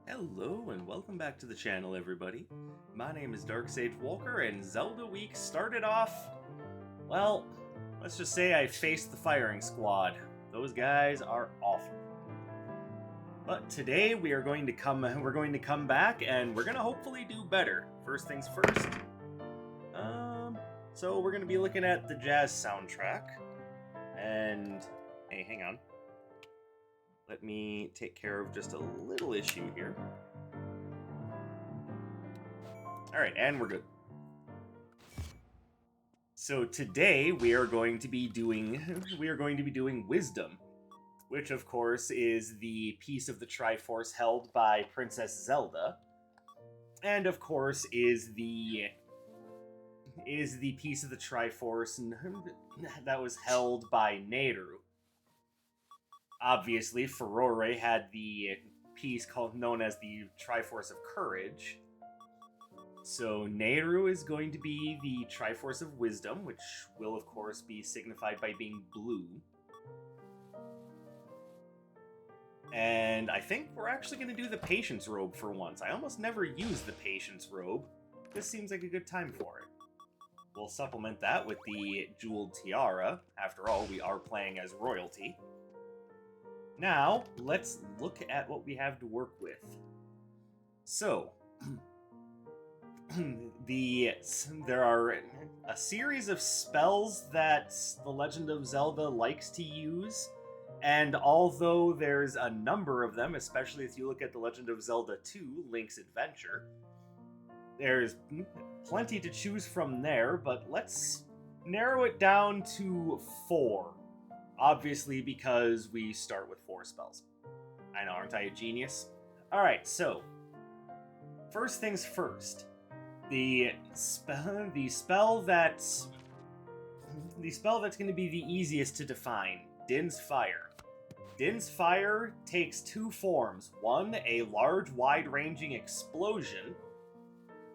Hello and welcome back to the channel, everybody. My name is Dark Sage Walker, and Zelda Week started off, well, let's just say I faced the firing squad. Those guys are awful. But today we're going to come back and we're gonna hopefully do better. First things first. So we're gonna be looking at the jazz soundtrack. And hey, hang on. Let me take care of just a little issue here. Alright, and we're good. So today we are going to be doing Wisdom, which of course is the piece of the Triforce held by Princess Zelda, and of course is the piece of the Triforce that was held by Nehru. Obviously, Furore had the piece known as the Triforce of Courage. So Nehru is going to be the Triforce of Wisdom, which will of course be signified by being blue. And I think we're actually going to do the Patience Robe for once. I almost never use the Patience Robe. This seems like a good time for it. We'll supplement that with the Jeweled Tiara. After all, we are playing as royalty. Now, let's look at what we have to work with. So, there are a series of spells that The Legend of Zelda likes to use, and although there's a number of them, especially if you look at The Legend of Zelda 2, Link's Adventure, there's plenty to choose from there, but let's narrow it down to 4. Obviously, because we start with 4 spells. I know, aren't I a genius? Alright, so, first things first. The spell that's going to be the easiest to define, Din's Fire. Din's Fire takes 2 forms. One, a large, wide-ranging explosion,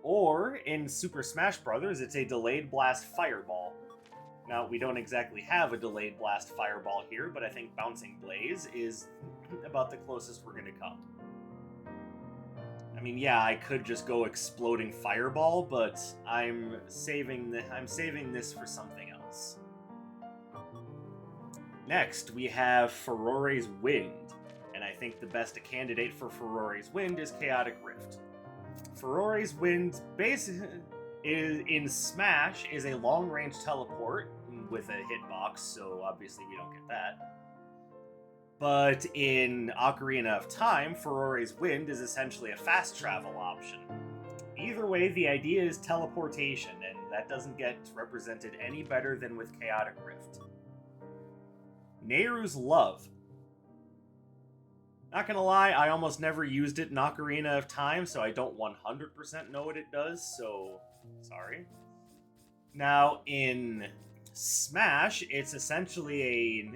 or, in Super Smash Bros., it's a Delayed Blast Fireball. Now, we don't exactly have a Delayed Blast Fireball here, but I think Bouncing Blaze is about the closest we're going to come. I mean, yeah, I could just go Exploding Fireball, but I'm saving this for something else. Next, we have Furore's Wind, and I think the best candidate for Furore's Wind is Chaotic Rift. Furore's Wind in Smash is a long-range teleport with a hitbox, so obviously we don't get that. But in Ocarina of Time, Furore's Wind is essentially a fast travel option. Either way, the idea is teleportation, and that doesn't get represented any better than with Chaotic Rift. Nehru's Love. Not gonna lie, I almost never used it in Ocarina of Time, so I don't 100% know what it does, so sorry. Now, in Smash, it's essentially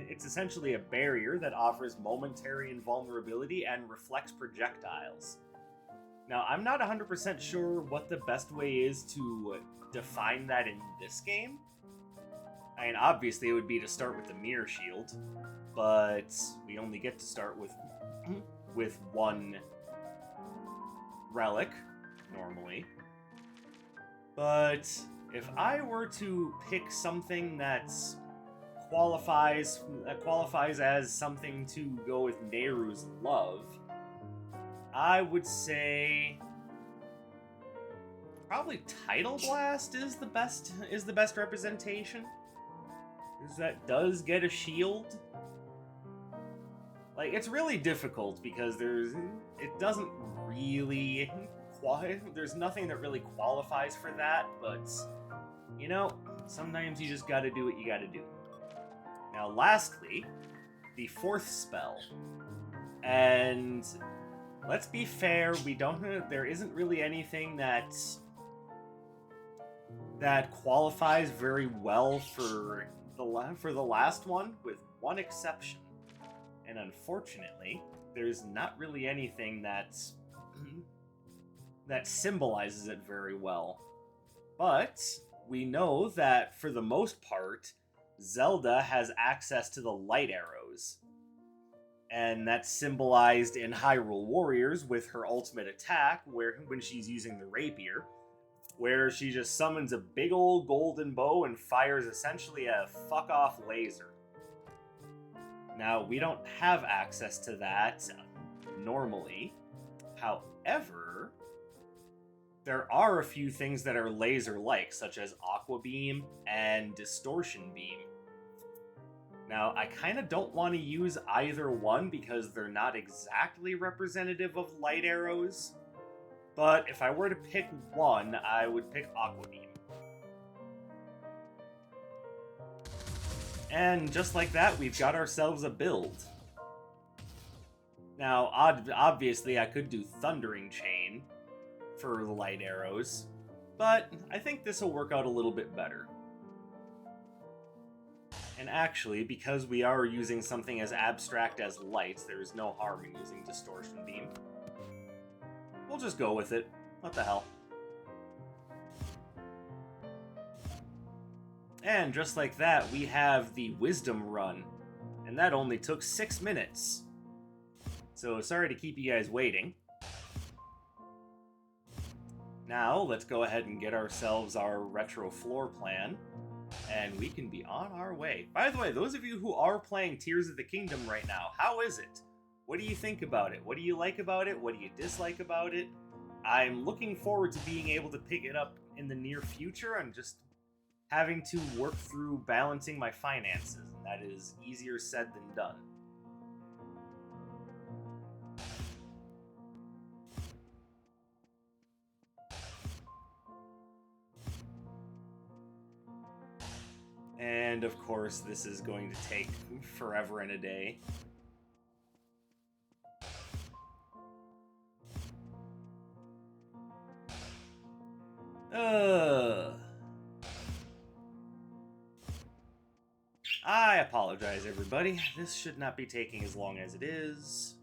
a barrier that offers momentary invulnerability and reflects projectiles. Now, I'm not 100% sure what the best way is to define that in this game. I mean, obviously it would be to start with the Mirror Shield, but we only get to start with one relic, normally. But if I were to pick something that qualifies as something to go with Nehru's Love, I would say probably Tidal Blast is the best representation. Because that does get a shield. Like, it's really difficult because there's nothing that really qualifies for that, but, you know, sometimes you just gotta do what you gotta do. Now, lastly, the 4th spell. And let's be fair, there isn't really anything that qualifies very well for the last one, with one exception. And unfortunately, there's not really anything that symbolizes it very well. But we know that, for the most part, Zelda has access to the light arrows. And that's symbolized in Hyrule Warriors with her ultimate attack, when she's using the rapier, where she just summons a big old golden bow and fires essentially a fuck-off laser. Now, we don't have access to that normally. However, there are a few things that are laser-like, such as Aqua Beam and Distortion Beam. Now, I kind of don't want to use either one because they're not exactly representative of light arrows. But if I were to pick one, I would pick Aqua Beam. And just like that, we've got ourselves a build. Now, obviously, I could do Thundering Chain for the light arrows, but I think this will work out a little bit better. And actually, because we are using something as abstract as lights, there's no harm in using Distortion Beam. We'll just go with it. What the hell? And just like that, we have the Wisdom run. And that only took 6 minutes. So sorry to keep you guys waiting. Now, let's go ahead and get ourselves our retro floor plan. And we can be on our way. By the way, those of you who are playing Tears of the Kingdom right now, how is it? What do you think about it? What do you like about it? What do you dislike about it? I'm looking forward to being able to pick it up in the near future. I'm just having to work through balancing my finances, and that is easier said than done. And of course, this is going to take forever and a day. I apologize, everybody. This should not be taking as long as it is.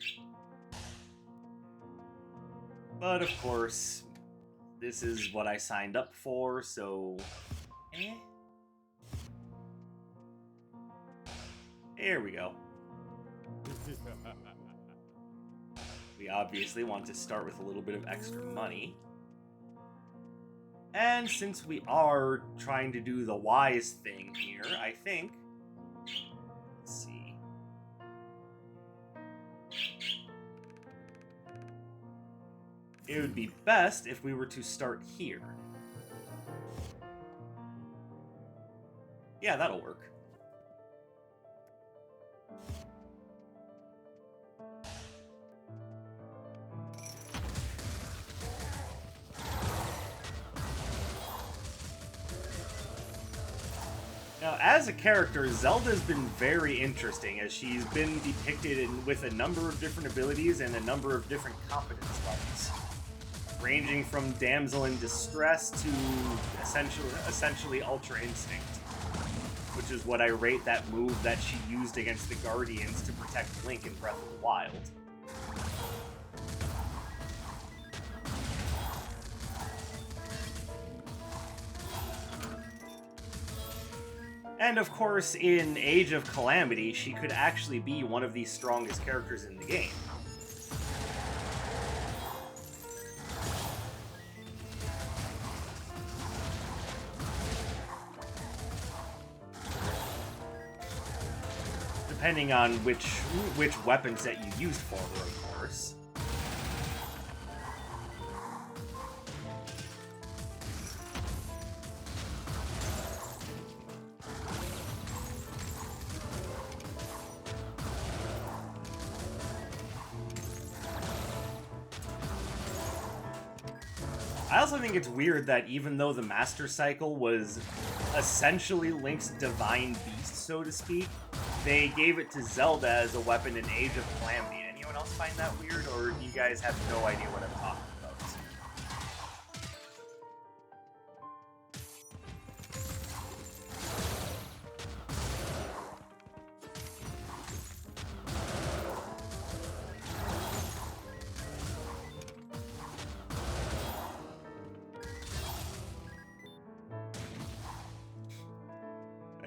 But of course, this is what I signed up for, so... There we go. We obviously want to start with a little bit of extra money. And since we are trying to do the wise thing here, I think... Let's see. It would be best if we were to start here. Yeah, that'll work. Now, as a character, Zelda's been very interesting, as she's been depicted with a number of different abilities and a number of different competence levels, ranging from Damsel in Distress to essentially Ultra Instinct, which is what I rate that move that she used against the Guardians to protect Link in Breath of the Wild. And of course, in Age of Calamity, she could actually be one of the strongest characters in the game. Depending on which weapon set you used for her, of course. I also think it's weird that even though the Master Cycle was essentially Link's divine beast, so to speak, they gave it to Zelda as a weapon in Age of Calamity. Anyone else find that weird, or do you guys have no idea what I'm talking about?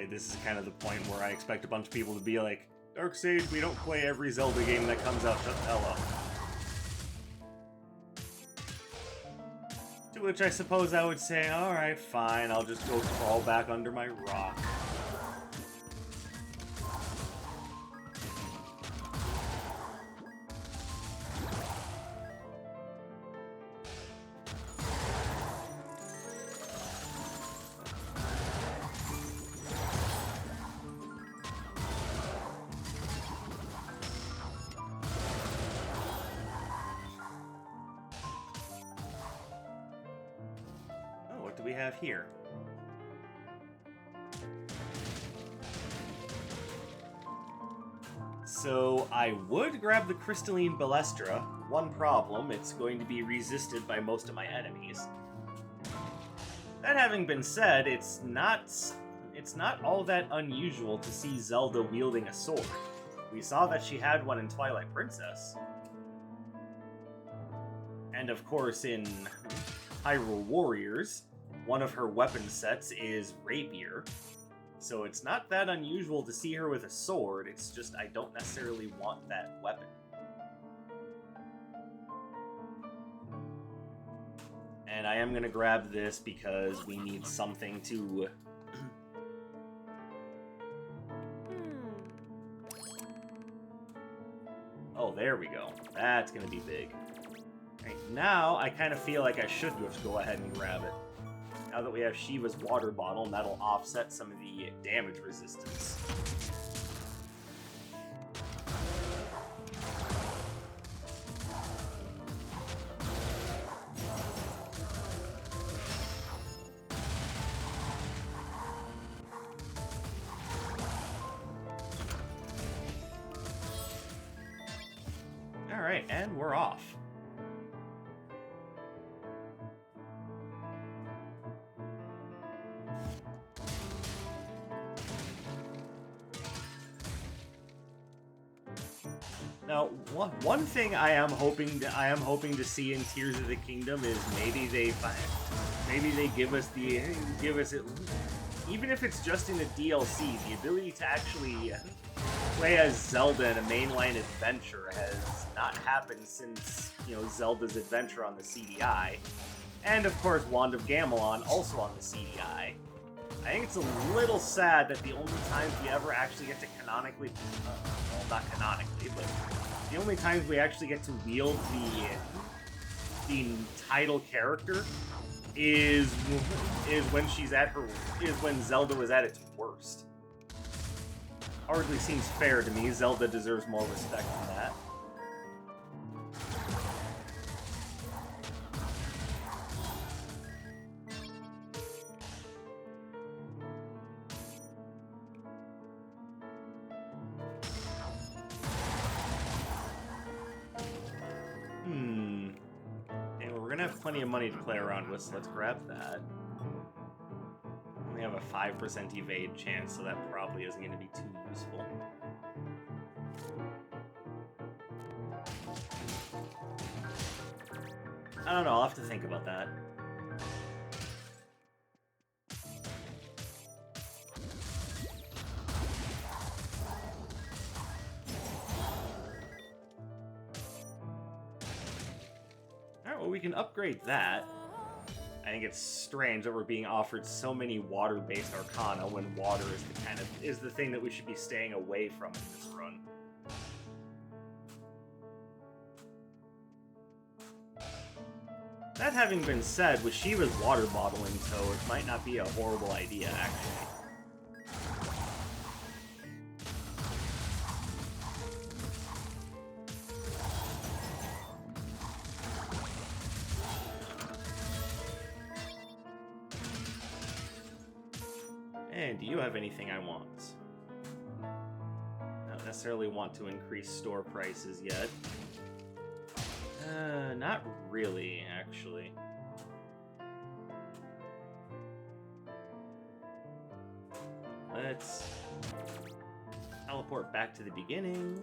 This is kind of the point where I expect a bunch of people to be like, Darkseid, we don't play every Zelda game that comes out, shut the hell up. To which I suppose I would say, alright, fine, I'll just go crawl back under my rock. What do we have here? So I would grab the crystalline Balestra. One problem, it's going to be resisted by most of my enemies. That having been said, it's not all that unusual to see Zelda wielding a sword. We saw that she had one in Twilight Princess. And of course in Hyrule Warriors, one of her weapon sets is Rapier, so it's not that unusual to see her with a sword, it's just I don't necessarily want that weapon. And I am going to grab this because we need something to... Oh, there we go. That's going to be big. Right, now I kind of feel like I should just go ahead and grab it. Now that we have Shiva's water bottle, and that'll offset some of the damage resistance. Alright, and we're off. Now, one thing I am hoping to see in Tears of the Kingdom is maybe they give us it, even if it's just in a DLC, the ability to actually play as Zelda in a mainline adventure has not happened since, Zelda's adventure on the CDI, and of course Wand of Gamelon also on the CDI. I think it's a little sad that the only times we ever actually get to canonically, well, not canonically, but the only times we actually get to wield the title character is when Zelda was at its worst. Hardly seems fair to me. Zelda deserves more respect than that. Plenty of money to play around with, so let's grab that. We have a 5% evade chance, so that probably isn't going to be too useful. I don't know, I'll have to think about that. We can upgrade that. I think it's strange that we're being offered so many water-based Arcana when water is the thing that we should be staying away from in this run. That having been said, with Shiva's water bottle in tow, it might not be a horrible idea, actually. And do you have anything I want? I don't necessarily want to increase store prices yet. Not really, actually. Let's teleport back to the beginning.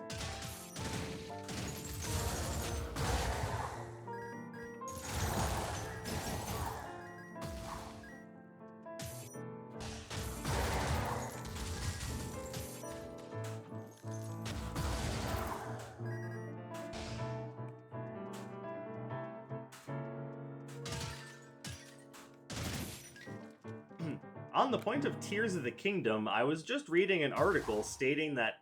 On the point of Tears of the Kingdom, I was just reading an article stating that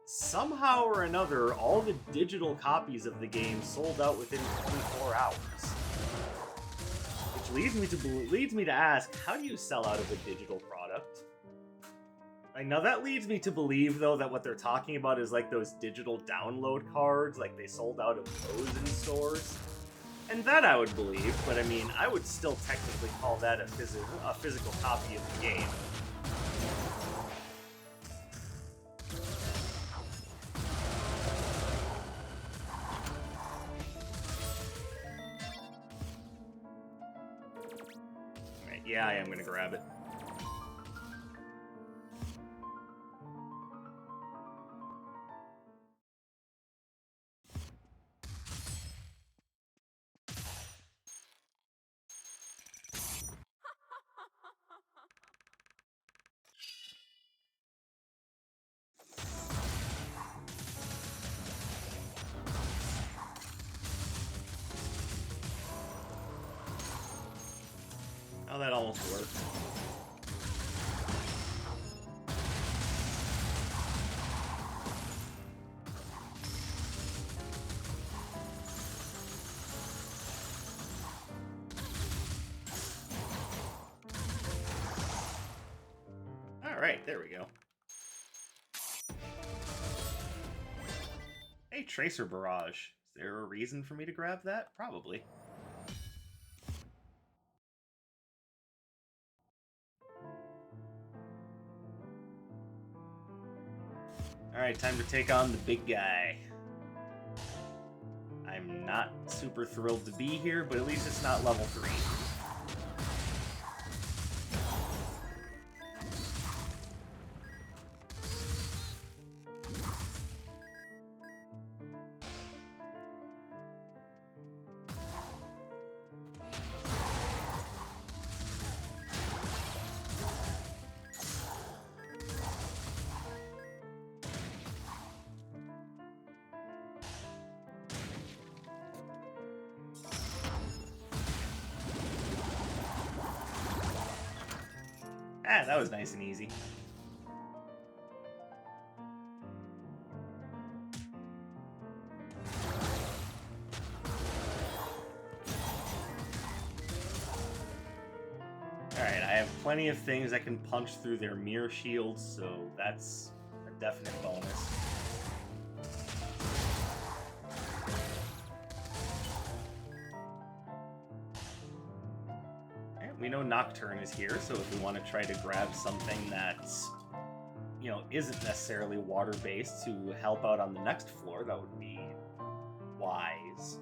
somehow or another, all the digital copies of the game sold out within 24 hours. Which leads me to ask, how do you sell out of a digital product? I know that leads me to believe, though, that what they're talking about is like those digital download cards, like they sold out of those in stores. And that I would believe, but I mean, I would still technically call that a physical copy of the game. Right, yeah, I am gonna grab it. Oh, that almost worked. Alright, there we go. Hey, Tracer Barrage. Is there a reason for me to grab that? Probably. Alright, time to take on the big guy. I'm not super thrilled to be here, but at least it's not level 3. Ah, that was nice and easy. Alright, I have plenty of things that can punch through their mirror shields, so that's a definite bonus. We know Nocturne is here, so if we want to try to grab something that, you know, isn't necessarily water-based to help out on the next floor, that would be wise.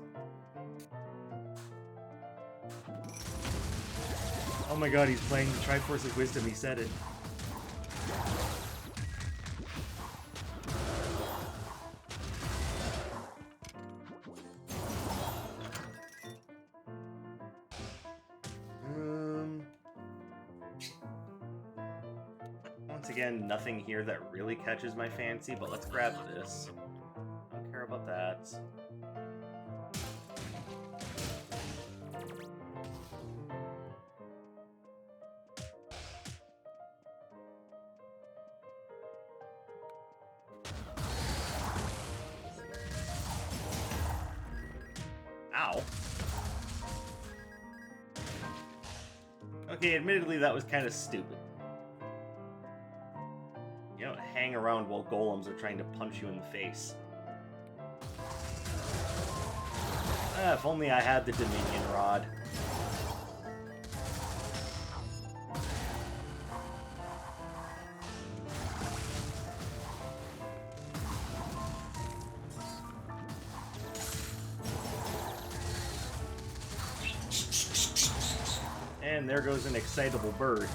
Oh my god, he's playing the Triforce of Wisdom, he said it. Once again, nothing here that really catches my fancy, but let's grab this. Don't care about that. Ow. Okay, admittedly, that was kind of stupid. You don't hang around while golems are trying to punch you in the face. If only I had the Dominion Rod. And there goes an excitable bird.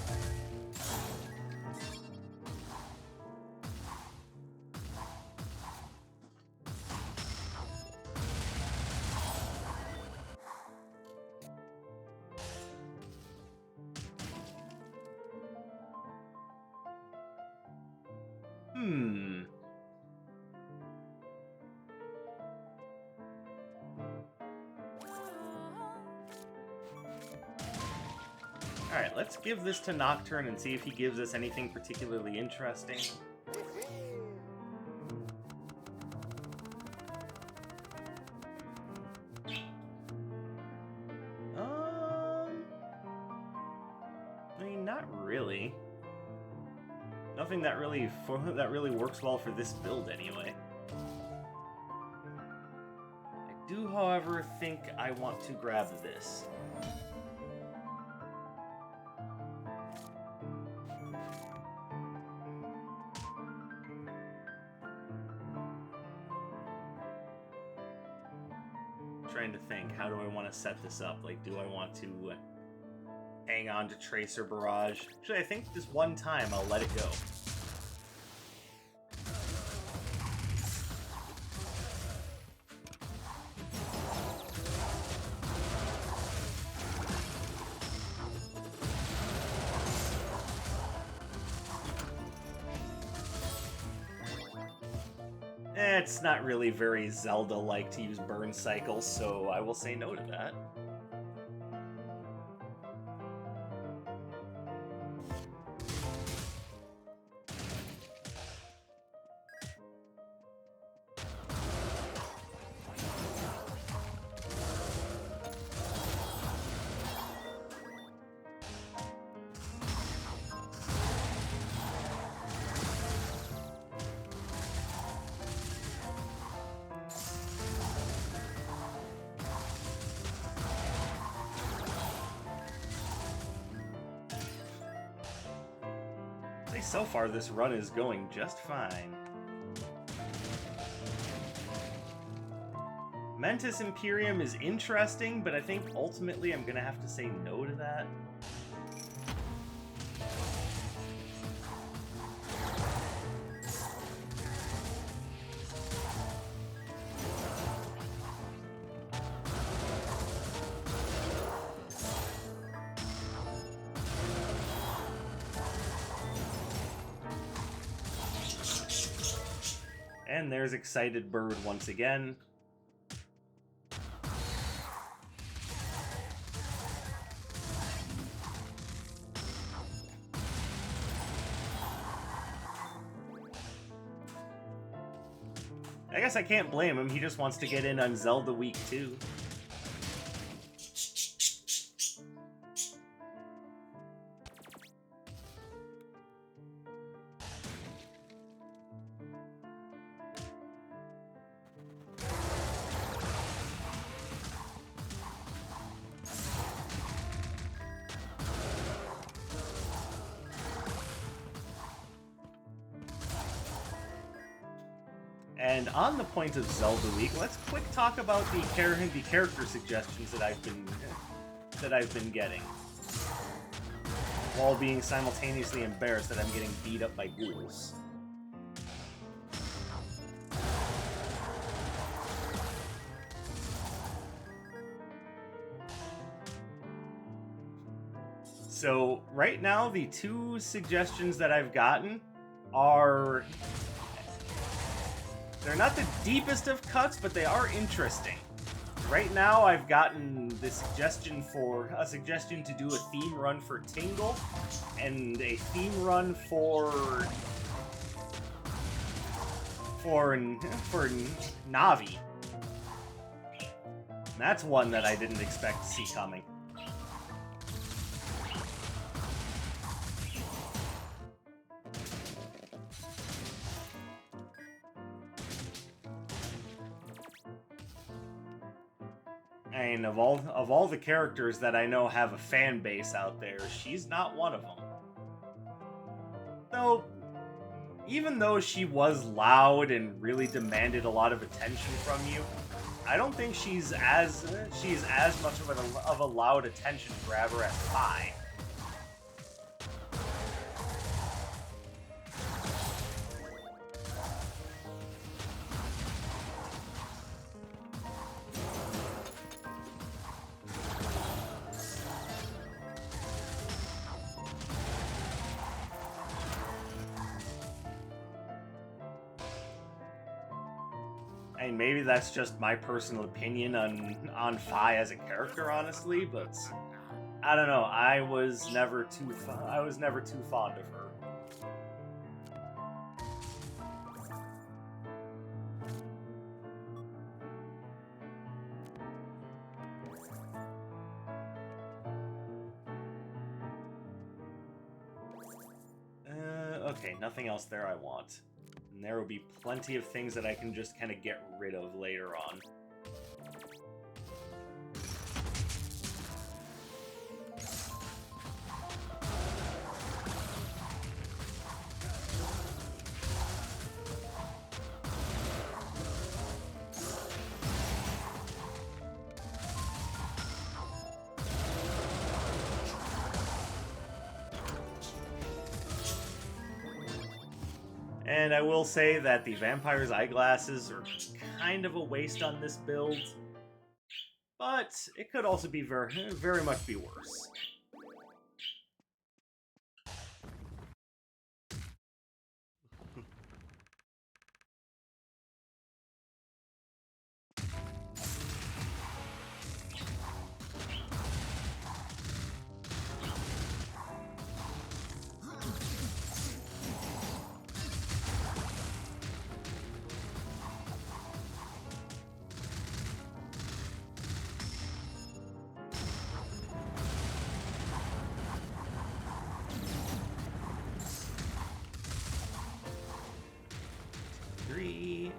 Alright, let's give this to Nocturne and see if he gives us anything particularly interesting. I mean, not really. Nothing that really works well for this build, anyway. I do, however, think I want to grab this. Trying to think, how do I want to set this up? Like, do I want to hang on to Tracer Barrage? Actually, I think this one time I'll let it go. It's not really very Zelda-like to use burn cycles, so I will say no to that. So far, this run is going just fine. Mentis Imperium is interesting, but I think ultimately I'm gonna have to say no to that. And there's Excited Bird once again. I guess I can't blame him, he just wants to get in on Zelda Week 2. And on the point of Zelda Week, let's quick talk about the character suggestions that I've been getting, while being simultaneously embarrassed that I'm getting beat up by ghouls. So right now, the two suggestions that I've gotten are... they're not the deepest of cuts, but they are interesting. Right now, I've gotten the suggestion to do a theme run for Tingle, and a theme run for Navi. That's one that I didn't expect to see coming. And of all the characters that I know have a fan base out there, she's not one of them. Though, even though she was loud and really demanded a lot of attention from you, I don't think she's as much of a loud attention grabber as Pi. And maybe that's just my personal opinion on Fi as a character, honestly, but I don't know. I was never too fond of her. Okay, nothing else there I want. And there will be plenty of things that I can just kind of get rid of later on. And I will say that the Vampire's Eyeglasses are kind of a waste on this build, but it could also be very much be worse.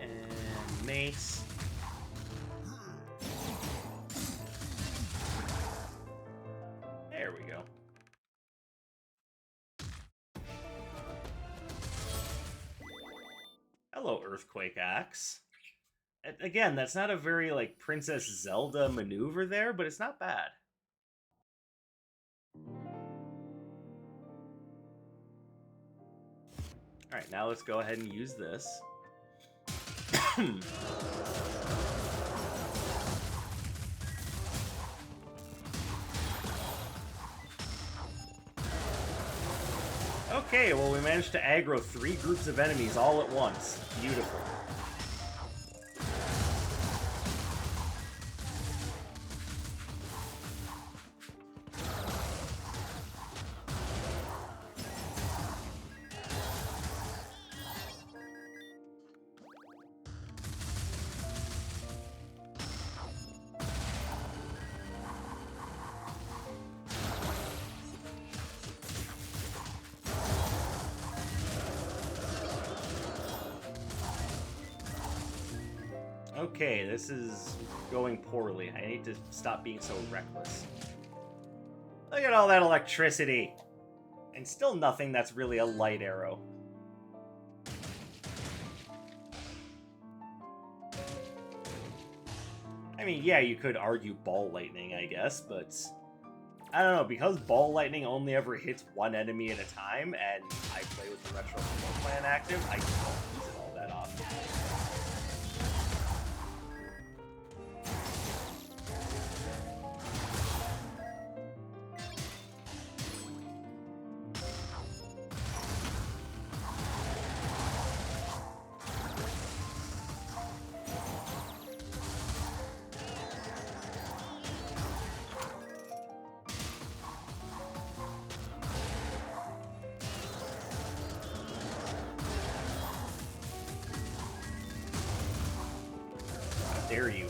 And mace. There we go. Hello, Earthquake Axe. Again, that's not a very, like, Princess Zelda maneuver there, but it's not bad. Alright, now let's go ahead and use this. Okay, well, we managed to aggro 3 groups of enemies all at once. Beautiful. Okay, this is going poorly. I need to stop being so reckless. Look at all that electricity! And still nothing that's really a light arrow. I mean, yeah, you could argue ball lightning, I guess, but I don't know, because ball lightning only ever hits one enemy at a time, and I play with the retro floor plan active, I don't use it all that often. Dare you?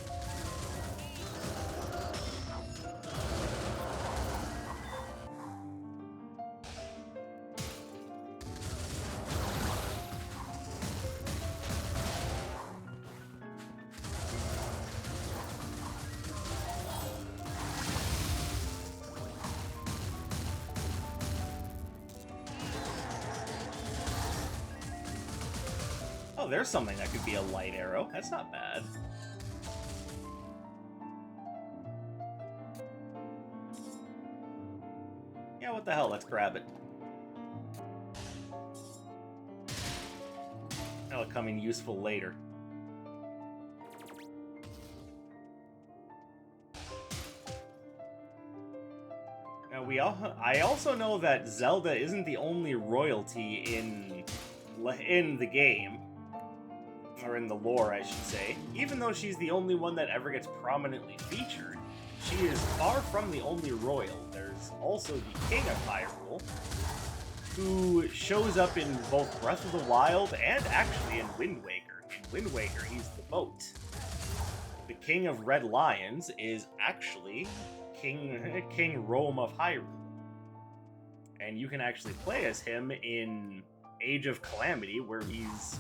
Oh, there's something that could be a light arrow. That's not bad. Yeah, what the hell? Let's grab it. That'll come in useful later. Now I also know that Zelda isn't the only royalty in the game. Or in the lore, I should say. Even though she's the only one that ever gets prominently featured, she is far from the only royal. There's also the King of Hyrule, who shows up in both Breath of the Wild and actually in Wind Waker. In Wind Waker, he's the boat. The King of Red Lions is actually King Rome of Hyrule. And you can actually play as him in Age of Calamity, where he's...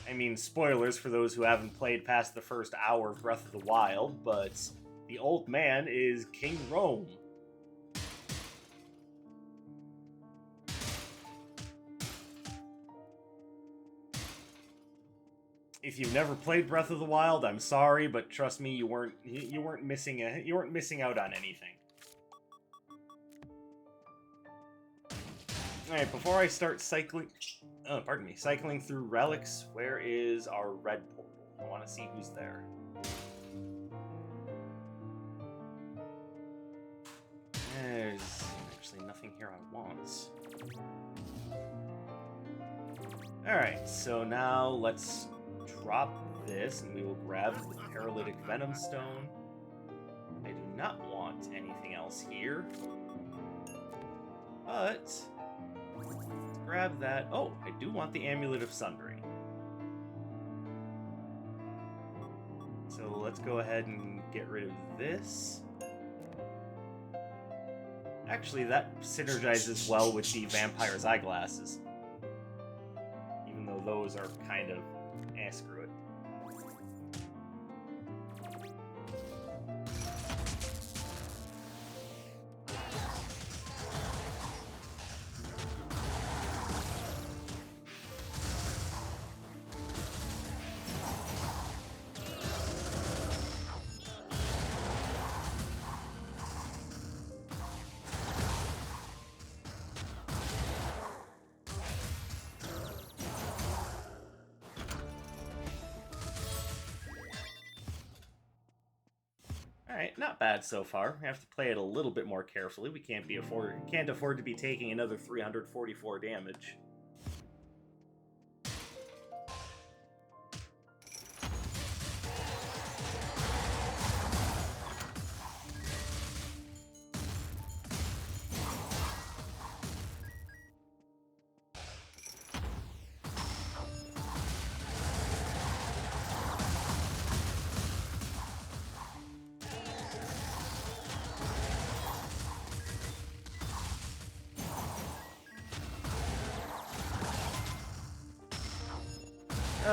I mean, spoilers for those who haven't played past the first hour of Breath of the Wild, but the old man is King Rome. If you've never played Breath of the Wild, I'm sorry, but trust me, you weren't missing out on anything. All right, before I start cycling through relics, where is our red portal? I want to see who's there. There's actually nothing here I want. All right, so now let's drop this, and we will grab the Paralytic Venom Stone. I do not want anything else here. But let's grab that. Oh, I do want the Amulet of Sundering. So let's go ahead and get rid of this. Actually, that synergizes well with the Vampire's Eyeglasses. Even though those are kind of... screw it. Alright, not bad so far. We have to play it a little bit more carefully. We can't afford to be taking another 344 damage.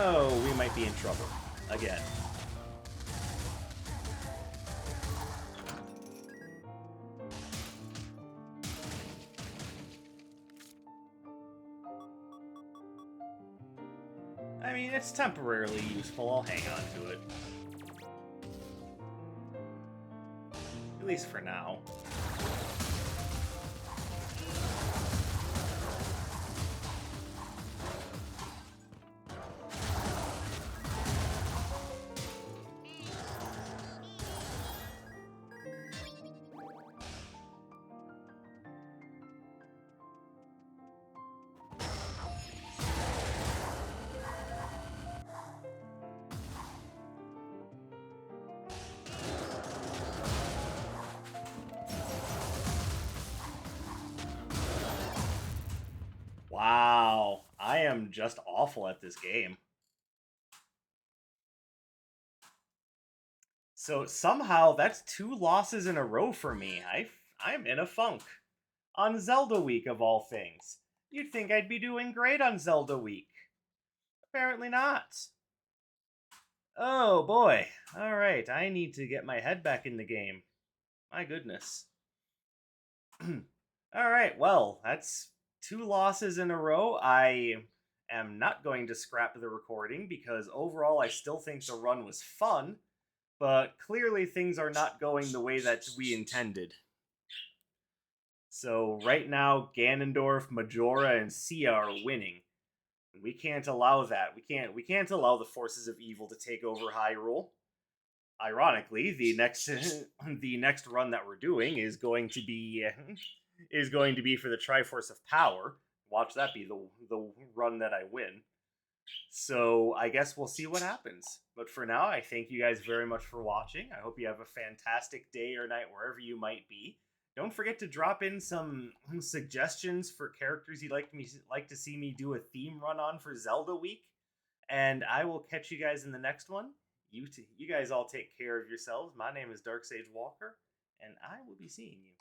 Oh, we might be in trouble. Again. I mean, it's temporarily useful. I'll hang on to it. At least for now. Wow, I am just awful at this game. So somehow that's 2 losses in a row for me. I'm in a funk. On Zelda Week, of all things. You'd think I'd be doing great on Zelda Week. Apparently not. Oh boy. Alright, I need to get my head back in the game. My goodness. Alright, well, that's 2 losses in a row. I am not going to scrap the recording because overall I still think the run was fun, but clearly things are not going the way that we intended. So right now, Ganondorf, Majora, and Sia are winning. We can't allow that. We can't allow the forces of evil to take over Hyrule. Ironically, the next run that we're doing is going to be for the Triforce of Power. Watch that be the run that I win. So I guess we'll see what happens. But for now, I thank you guys very much for watching. I hope you have a fantastic day or night wherever you might be. Don't forget to drop in some suggestions for characters you'd like to see me do a theme run on for Zelda Week. And I will catch you guys in the next one. You guys all take care of yourselves. My name is Dark Sage Walker, and I will be seeing you.